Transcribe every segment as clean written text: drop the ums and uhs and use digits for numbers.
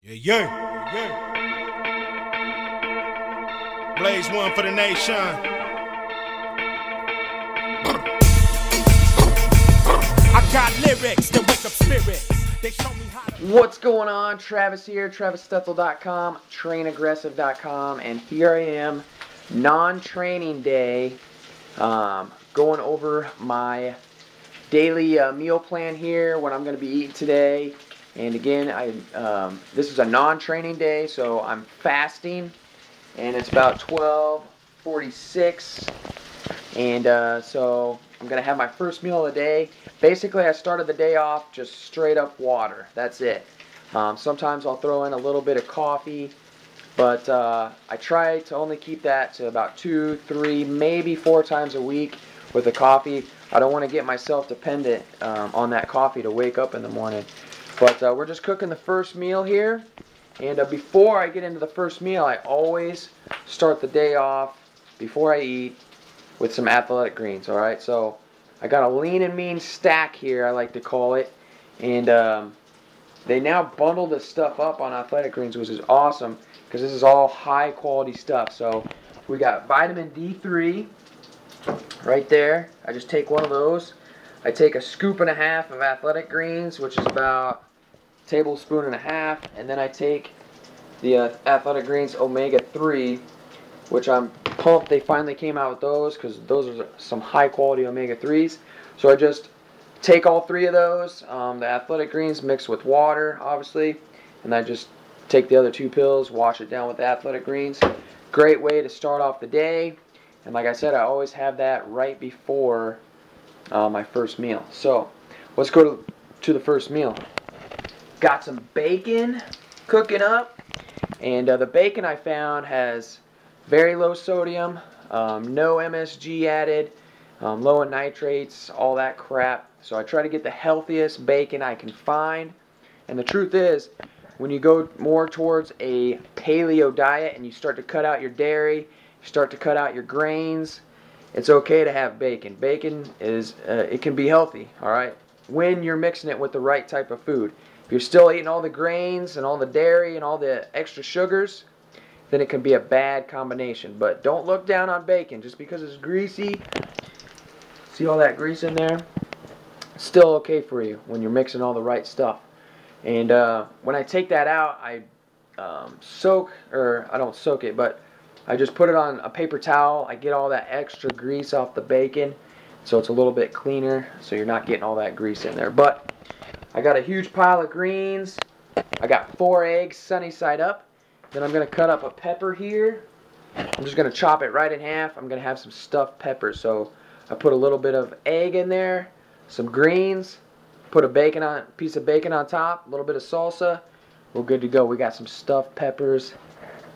Yeah, yeah, yeah. Blaze one for the nation. I got lyrics that wake up spirits. They show me how to... What's going on? Travis here, TravisStetzel.com, TrainAggressive.com, and here I am, non-training day, going over my daily meal plan here, what I'm going to be eating today. And again, this is a non-training day, so I'm fasting, and it's about 12:46, and so I'm going to have my first meal of the day. Basically, I started the day off just straight up water. That's it. Sometimes I'll throw in a little bit of coffee, but I try to only keep that to about 2, 3, maybe 4 times a week with the coffee. I don't want to get myself dependent on that coffee to wake up in the morning. But we're just cooking the first meal here. And before I get into the first meal, I always start the day off, before I eat, with some athletic greens. Alright, so I got a lean and mean stack here, I like to call it. And they now bundle this stuff up on athletic greens, which is awesome, because this is all high quality stuff. So we got vitamin D3 right there. I just take one of those. I take a scoop and a half of athletic greens, which is about a tablespoon and a half, and then I take the athletic greens omega-3, which I'm pumped they finally came out with those, because those are some high quality omega-3s. So I just take all 3 of those, the athletic greens mixed with water, obviously, and I just take the other 2 pills, wash it down with the athletic greens. Great way to start off the day, and like I said, I always have that right before my first meal. So let's go to the first meal. Got some bacon cooking up, and the bacon I found has very low sodium, no MSG added, low in nitrates, all that crap. So I try to get the healthiest bacon I can find. And the truth is, when you go more towards a paleo diet and you start to cut out your dairy, you start to cut out your grains, it's okay to have bacon. Bacon is, it can be healthy, alright, when you're mixing it with the right type of food. If you're still eating all the grains and all the dairy and all the extra sugars, then it can be a bad combination. But don't look down on bacon just because it's greasy. See all that grease in there? It's still okay for you when you're mixing all the right stuff. And when I take that out, I I don't soak it, but I just put it on a paper towel. I get all that extra grease off the bacon, so it's a little bit cleaner, so you're not getting all that grease in there. But I got a huge pile of greens. I got 4 eggs sunny side up. Then I'm going to cut up a pepper here. I'm just going to chop it right in half. I'm going to have some stuffed peppers. So I put a little bit of egg in there, some greens, put a piece of bacon on top, a little bit of salsa. We're good to go. We got some stuffed peppers.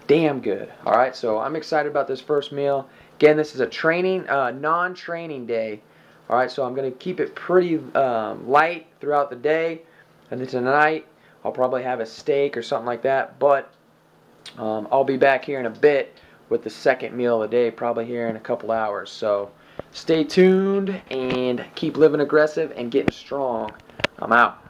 Damn good. Alright, so I'm excited about this first meal. Again, this is a non-training day. Alright, so I'm going to keep it pretty light throughout the day. And then tonight, I'll probably have a steak or something like that. But I'll be back here in a bit with the second meal of the day, probably here in a couple hours. So stay tuned and keep living aggressive and getting strong. I'm out.